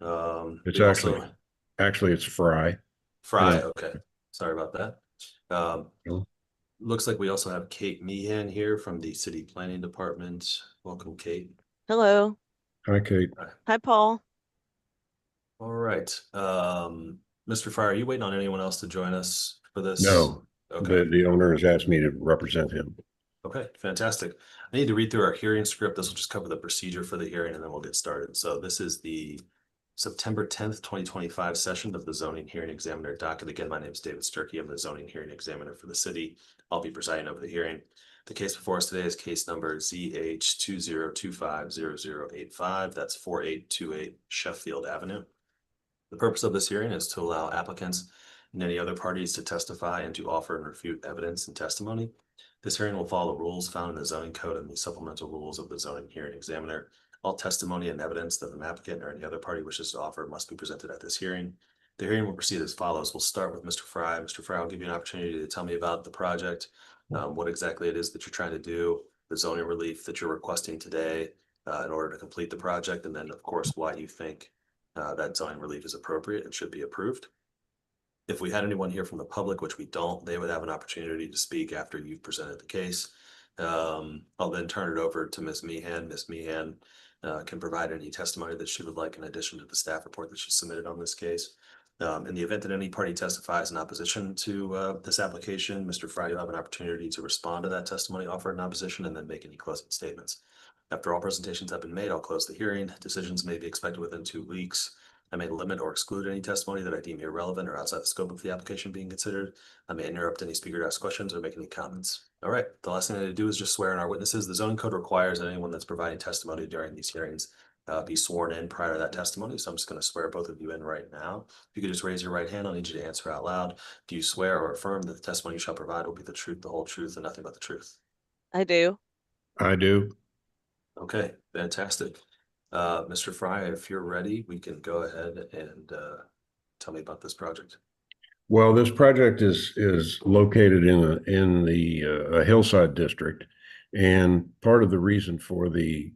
It's We also actually it's Fry. Fry. And Okay, sorry about that. Um, Looks like we also have Kate Meehan here from the City Planning Department. Welcome, Kate. Hello. hi, Kate. Hi. Hi, Paul. All right. Mr. Fry, are you waiting on anyone else to join us for this? No, Okay. the owner has asked me to represent him. Okay, fantastic. I need to read through our hearing script. This will just cover the procedure for the hearing and then we'll get started. So this is the September 10th, 2025 session of the zoning hearing examiner docket. Again, my name is David Sturkey. I'm the zoning hearing examiner for the city. I'll be presiding over the hearing. The case before us today is case number ZH20250085. That's 4828 Sheffield Avenue. The purpose of this hearing is to allow applicants and any other parties to testify and to offer and refute evidence and testimony. This hearing will follow rules found in the zoning code and the supplemental rules of the zoning hearing examiner. All testimony and evidence that an applicant or any other party wishes to offer must be presented at this hearing. The hearing will proceed as follows. We'll start with Mr. Fry. Mr. Fry, I'll give you an opportunity to tell me about the project, what exactly it is that you're trying to do, the zoning relief that you're requesting today in order to complete the project, and then, of course, why you think that zoning relief is appropriate and should be approved. If we had anyone here from the public, which we don't, they would have an opportunity to speak after you've presented the case. I'll then turn it over to Ms. Meehan. Ms. Meehan can provide any testimony that she would like in addition to the staff report that she submitted on this case. In the event that any party testifies in opposition to this application, Mr. Fry, you'll have an opportunity to respond to that testimony offered in opposition and then make any closing statements. After all presentations have been made, I'll close the hearing. Decisions may be expected within 2 weeks. I may limit or exclude any testimony that I deem irrelevant or outside the scope of the application being considered. I may interrupt any speaker to ask questions or make any comments. All right, the last thing I need to do is just swear in our witnesses. The zoning code requires that anyone that's providing testimony during these hearings be sworn in prior to that testimony. So I'm just going to swear both of you in right now. If you could just raise your right hand, I'll need you to answer out loud. Do you swear or affirm that the testimony you shall provide will be the truth, the whole truth, and nothing but the truth? I do. I do. Okay, fantastic. Mr. Fry, if you're ready, we can go ahead and tell me about this project. Well, this project is located in the a hillside district, and part of the reason for the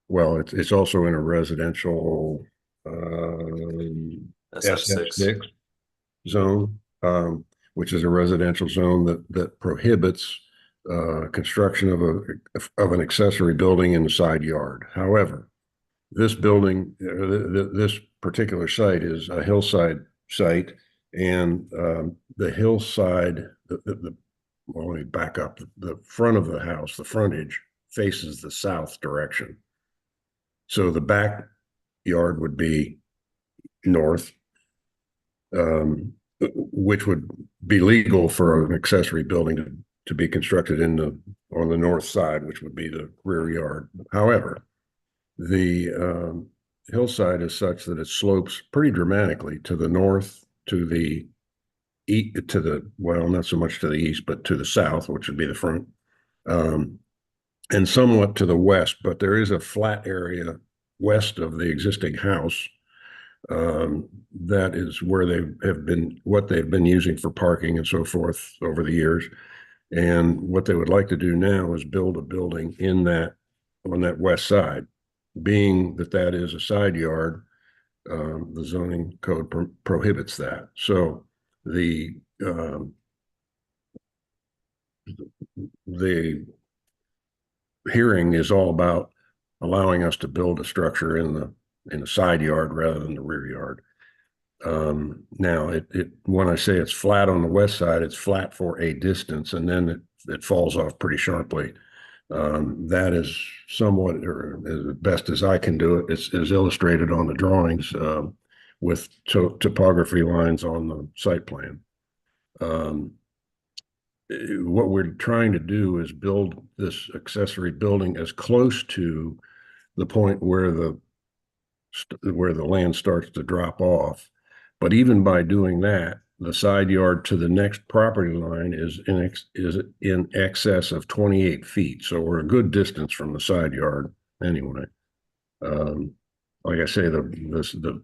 well, it's also in a residential SF6. SF6 zone, which is a residential zone that prohibits construction of an accessory building in the side yard. However, this building, this particular site is a hillside site, and the hillside, well, let me back up. The front of the house, the frontage, faces the south direction. So the backyard would be north, which would be legal for an accessory building to be constructed on the north side, which would be the rear yard. However, the hillside is such that it slopes pretty dramatically to the north, to the east, well, not so much to the east, but to the south, which would be the front, and somewhat to the west. But there is a flat area west of the existing house that is where what they've been using for parking and so forth over the years. And what they would like to do now is build a building on that west side. Being that is a side yard, the zoning code prohibits that. So the hearing is all about allowing us to build a structure in the side yard rather than the rear yard. Now, when I say it's flat on the west side, it's flat for a distance, and then it falls off pretty sharply. That is somewhat, or as best as I can do it, is illustrated on the drawings with topography lines on the site plan. What we're trying to do is build this accessory building as close to the point where the land starts to drop off. But even by doing that, the side yard to the next property line is in excess of 28 feet. So we're a good distance from the side yard anyway. Like I say, the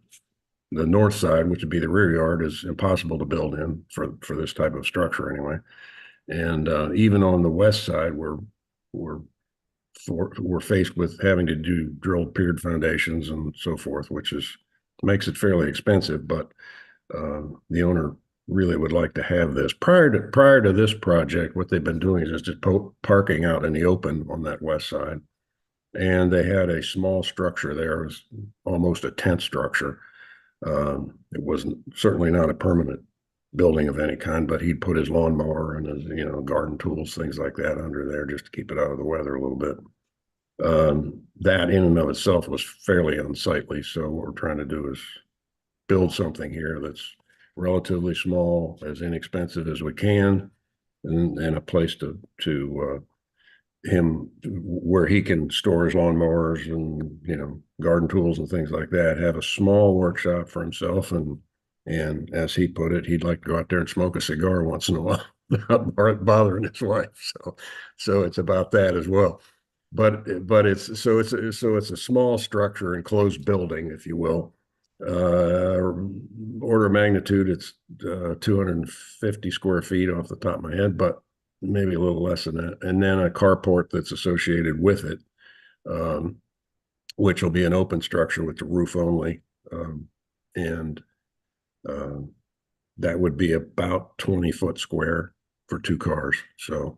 north side, which would be the rear yard, is impossible to build in for this type of structure anyway. And even on the west side, we're we're faced with having to do drilled pier foundations and so forth, which makes it fairly expensive. But the owner really would like to have this. Prior to this project, what they've been doing is just parking out in the open on that west side. And they had a small structure there. It was almost a tent structure. It wasn't certainly not a permanent building of any kind, but he'd put his lawnmower and his, garden tools, things like that under there just to keep it out of the weather a little bit. That in and of itself was fairly unsightly. So what we're trying to do is build something here that's relatively small, as inexpensive as we can, and a place to him where he can store his lawnmowers and garden tools and things like that. Have a small workshop for himself, and as he put it, he'd like to go out there and smoke a cigar once in a while without bothering his wife. So it's about that as well. But it's a small structure, enclosed building, if you will. Order of magnitude, it's 250 square feet off the top of my head, but maybe a little less than that. And then a carport that's associated with it, which will be an open structure with the roof only. And that would be about 20 foot square for 2 cars. So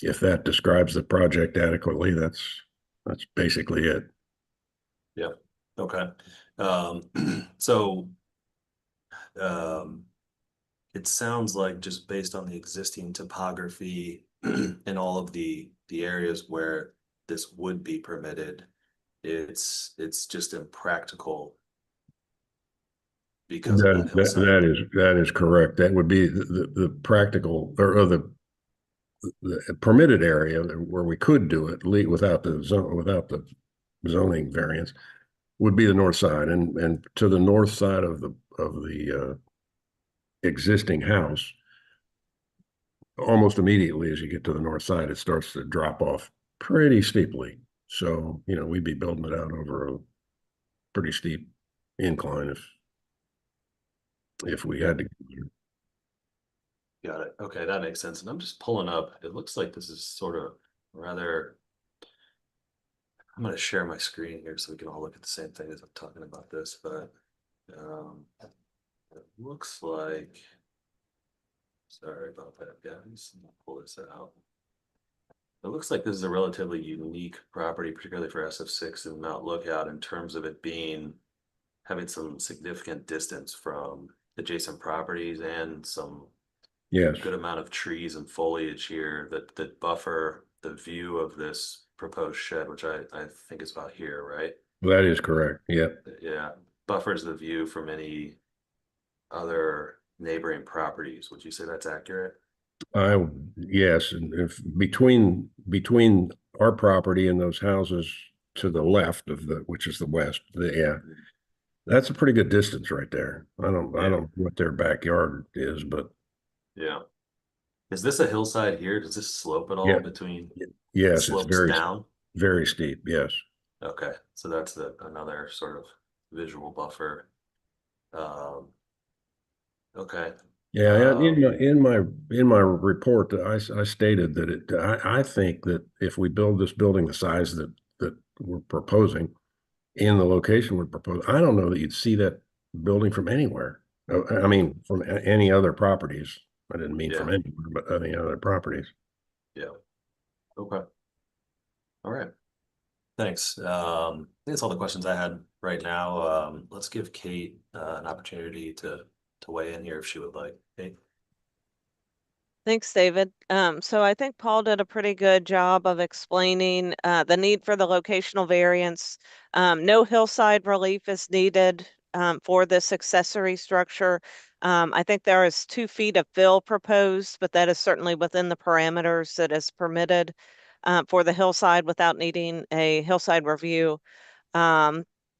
if that describes the project adequately, that's basically it. Yeah. Okay. So it sounds like, just based on the existing topography and all of the areas where this would be permitted, it's just impractical because of that hillside. That is correct. That would be the practical or the permitted area where we could do it without the zoning variance would be the north side, and to the north side of the existing house, almost immediately as you get to the north side, it starts to drop off pretty steeply. So we'd be building it out over a pretty steep incline if we had to. Got it. Okay, that makes sense. And I'm just pulling up. It looks like this is sort of rather. I'm going to share my screen here so we can all look at the same thing as I'm talking about this. But it looks like. Sorry about that, guys. I'll pull this out. It looks like this is a relatively unique property, particularly for SF6 and Mount Lookout, in terms of it having some significant distance from adjacent properties and some Yes, good amount of trees and foliage here that buffer the view of this proposed shed, which I think is about here, right? that is correct. Yep. Yeah, buffers the view from any other neighboring properties. Would you say that's accurate? Yes, and if between our property and those houses to the left of which is the west, that's a pretty good distance right there. I don't know what their backyard is, but Yeah. Is this a hillside here? Does this slope at all yeah, between? yes, it's Slopes down? very steep. Yes. Okay, so that's another sort of visual buffer. Okay. Yeah, in my report, I stated that I think that if we build this building the size that we're proposing in the location we're proposing, I don't know that you'd see that building from anywhere. I mean, from any other properties. I didn't mean from anywhere, but any other properties. Yeah. Okay. All right. Thanks. I think that's all the questions I had right now. Let's give Kate an opportunity to weigh in here if she would like. Kate? Thanks, David. So I think Paul did a pretty good job of explaining the need for the locational variance. No hillside relief is needed for this accessory structure. I think there is 2 feet of fill proposed, but that is certainly within the parameters that is permitted for the hillside without needing a hillside review.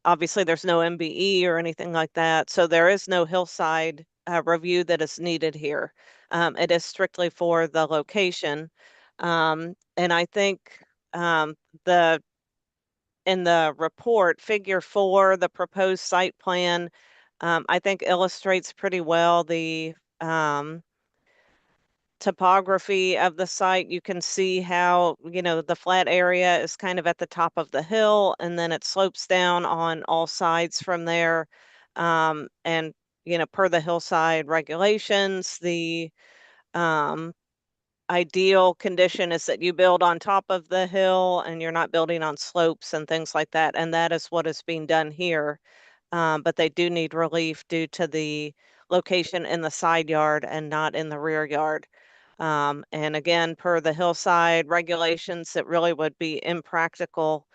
Obviously, there's no MBE or anything like that, so there is no hillside review that is needed here. It is strictly for the location. And I think the in the report, figure 4, the proposed site plan, I think illustrates pretty well the topography of the site, you can see how, the flat area is kind of at the top of the hill and then it slopes down on all sides from there. And, per the hillside regulations, the ideal condition is that you build on top of the hill and you're not building on slopes and things like that. And that is what is being done here. But they do need relief due to the location in the side yard and not in the rear yard. And again, per the hillside regulations, it really would be impractical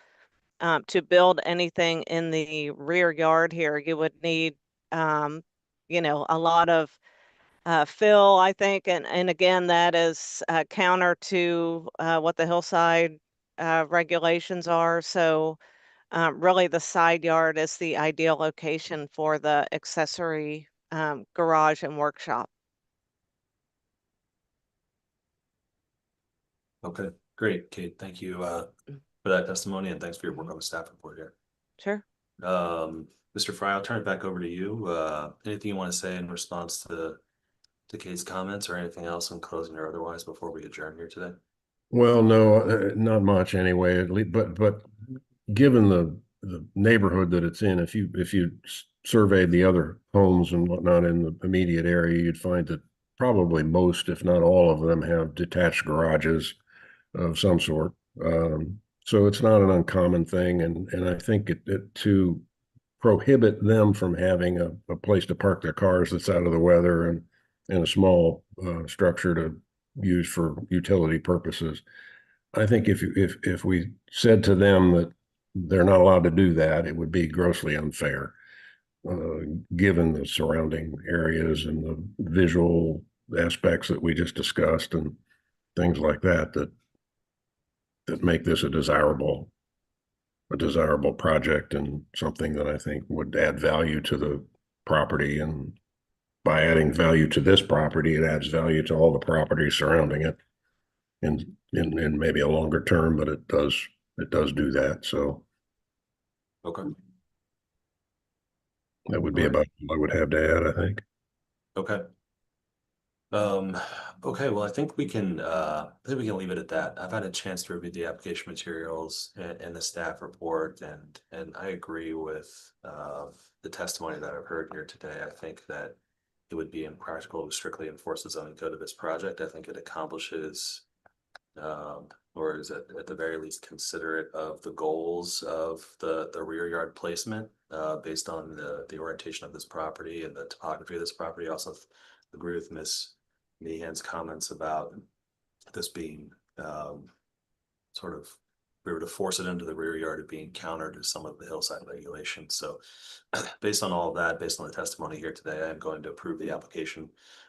to build anything in the rear yard here. You would need, a lot of fill, I think, and again, that is counter to what the hillside regulations are. So really, the side yard is the ideal location for the accessory garage and workshop. Okay, great, Kate. Thank you for that testimony, and thanks for your work on the staff report here. Sure. Mr. Fry, I'll turn it back over to you. Anything you want to say in response to Kate's comments, or anything else in closing or otherwise before we adjourn here today? Well, no, not much anyway. At least, but given the neighborhood that it's in, if you surveyed the other homes and whatnot in the immediate area, you'd find that probably most, if not all of them, have detached garages of some sort. So it's not an uncommon thing, and I think to prohibit them from having a place to park their cars that's out of the weather and a small structure to use for utility purposes. I think if we said to them that they're not allowed to do that, it would be grossly unfair, given the surrounding areas and the visual aspects that we just discussed and things like that make this a desirable project and something that I think would add value to the property. And by adding value to this property, it adds value to all the properties surrounding it in maybe a longer term, but it does do that. So Okay. that would be about what I would have to add, I think. Okay. Okay, well, I think we can leave it at that. I've had a chance to review the application materials and the staff report, and I agree with the testimony that I've heard here today. I think that it would be impractical to strictly enforce the zoning code of this project. I think it accomplishes or is at the very least considerate of the goals of the rear yard placement based on the orientation of this property and the topography of this property. I also agree with Ms. Meehan's comments about this being sort of, if we were to force it into the rear yard, of being counter to some of the hillside regulations. So based on all of that, based on the testimony here today, I am going to approve the application.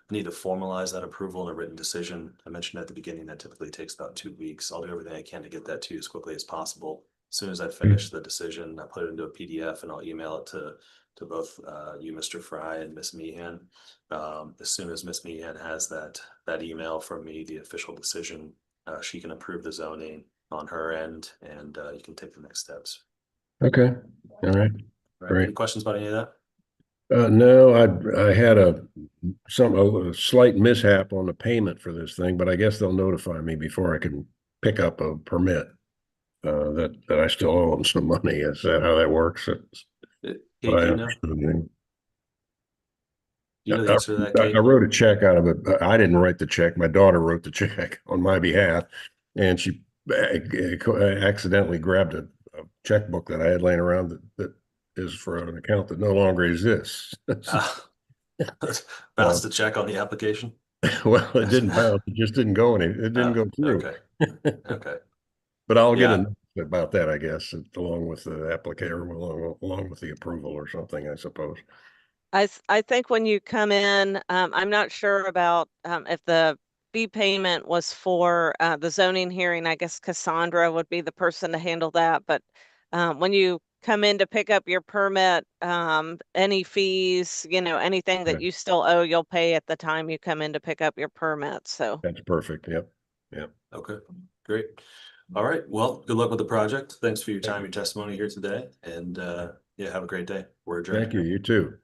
I need to formalize that approval in a written decision. I mentioned at the beginning that typically takes about 2 weeks. I'll do everything I can to get that to you as quickly as possible. As soon as I finish the decision, I put it into a PDF and I'll email it to both you, Mr. Fry, and Ms. Meehan. As soon as Ms. Meehan has that email from me, the official decision, she can approve the zoning on her end, and you can take the next steps. Okay. All right. Right. Great. Any questions about any of that? No, I had a slight mishap on the payment for this thing, but I guess they'll notify me before I can pick up a permit that I still owe them some money. Is that how that works? Kate, do you know? Do you know the answer to that, Kate? I wrote a check out of it. I didn't write the check. My daughter wrote the check on my behalf, and she accidentally grabbed a checkbook that I had laying around that is for an account that no longer exists. Bounced the check on the application? Well, it didn't bounce. It just didn't go it didn't go through. Okay. Okay. But I'll get a note about that, I guess, along with the application, along with the approval or something, I suppose. I think when you come in, I'm not sure about if the fee payment was for the zoning hearing. I guess Cassandra would be the person to handle that. But when you come in to pick up your permit, any fees, anything that you still owe, you'll pay at the time you come in to pick up your permit. So that's perfect. Yep. Okay, great. All right. Well, good luck with the project. Thanks for your time, your testimony here today. And yeah, have a great day. We're adjourned. Thank you. You too.